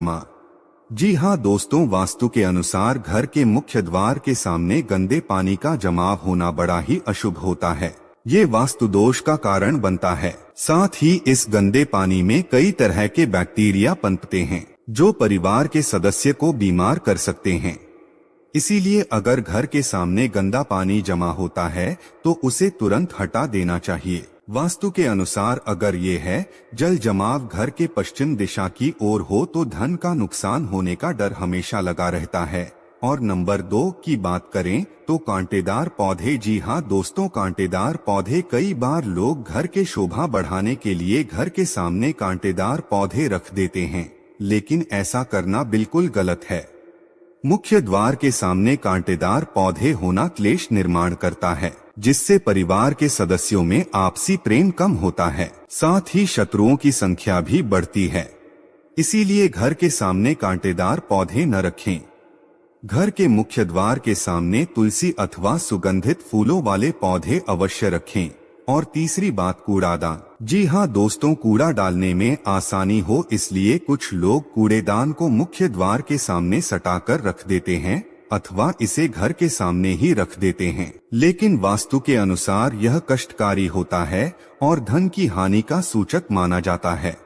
जमा। जी हाँ दोस्तों, वास्तु के अनुसार घर के मुख्य द्वार के सामने गंदे पानी का जमाव होना बड़ा ही अशुभ होता है। ये वास्तु दोष का कारण बनता है। साथ ही इस गंदे पानी में कई तरह के बैक्टीरिया पनपते हैं जो परिवार के सदस्य को बीमार कर सकते हैं। इसीलिए अगर घर के सामने गंदा पानी जमा होता है तो उसे तुरंत हटा देना चाहिए। वास्तु के अनुसार अगर ये है जल जमाव घर के पश्चिम दिशा की ओर हो तो धन का नुकसान होने का डर हमेशा लगा रहता है। और नंबर 2 की बात करें तो कांटेदार पौधे। जी हाँ दोस्तों, कांटेदार पौधे कई बार लोग घर के शोभा बढ़ाने के लिए घर के सामने कांटेदार पौधे रख देते हैं, लेकिन ऐसा करना बिल्कुल गलत है। मुख्य द्वार के सामने कांटेदार पौधे होना क्लेश निर्माण करता है, जिससे परिवार के सदस्यों में आपसी प्रेम कम होता है। साथ ही शत्रुओं की संख्या भी बढ़ती है। इसीलिए घर के सामने कांटेदार पौधे न रखें। घर के मुख्य द्वार के सामने तुलसी अथवा सुगंधित फूलों वाले पौधे अवश्य रखें। और तीसरी बात, कूड़ादान। जी हाँ दोस्तों, कूड़ा डालने में आसानी हो इसलिए कुछ लोग कूड़ेदान को मुख्य द्वार के सामने सटाकर रख देते हैं अथवा इसे घर के सामने ही रख देते हैं, लेकिन वास्तु के अनुसार यह कष्टकारी होता है और धन की हानि का सूचक माना जाता है।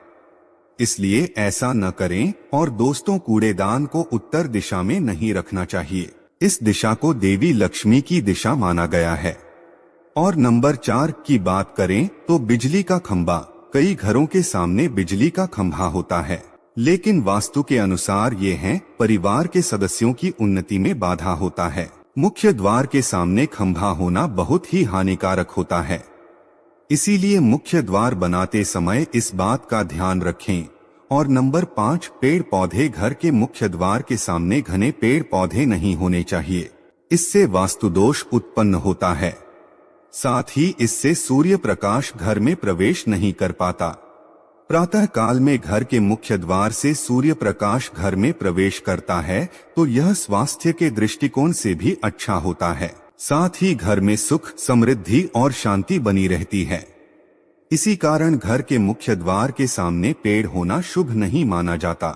इसलिए ऐसा न करें। और दोस्तों, कूड़ेदान को उत्तर दिशा में नहीं रखना चाहिए। इस दिशा को देवी लक्ष्मी की दिशा माना गया है। और नंबर 4 की बात करें तो बिजली का खंभा। कई घरों के सामने बिजली का खंभा होता है, लेकिन वास्तु के अनुसार ये है परिवार के सदस्यों की उन्नति में बाधा होता है। मुख्य द्वार के सामने खंभा होना बहुत ही हानिकारक होता है। इसीलिए मुख्य द्वार बनाते समय इस बात का ध्यान रखें। और नंबर 5, पेड़ पौधे। घर के मुख्य द्वार के सामने घने पेड़ पौधे नहीं होने चाहिए। इससे वास्तु दोष उत्पन्न होता है। साथ ही इससे सूर्य प्रकाश घर में प्रवेश नहीं कर पाता। प्रातः काल में घर के मुख्य द्वार से सूर्य प्रकाश घर में प्रवेश करता है तो यह स्वास्थ्य के दृष्टिकोण से भी अच्छा होता है। साथ ही घर में सुख, समृद्धि और शांति बनी रहती है। इसी कारण घर के मुख्य द्वार के सामने पेड़ होना शुभ नहीं माना जाता।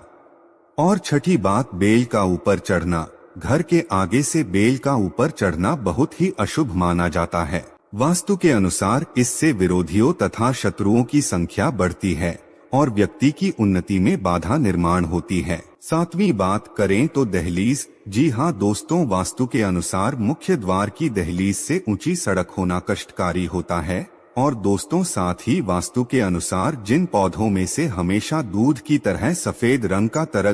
और छठी बात, बेल का ऊपर चढ़ना। घर के आगे से बेल का ऊपर चढ़ना बहुत ही अशुभ माना जाता है। वास्तु के अनुसार इससे विरोधियों तथा शत्रुओं की संख्या बढ़ती है और व्यक्ति की उन्नति में बाधा निर्माण होती है। 7वीं बात करें तो दहलीज। जी हाँ दोस्तों, वास्तु के अनुसार मुख्य द्वार की दहलीज से ऊंची सड़क होना कष्टकारी होता है। और दोस्तों, साथ ही वास्तु के अनुसार जिन पौधों में से हमेशा दूध की तरह सफेद रंग का तरल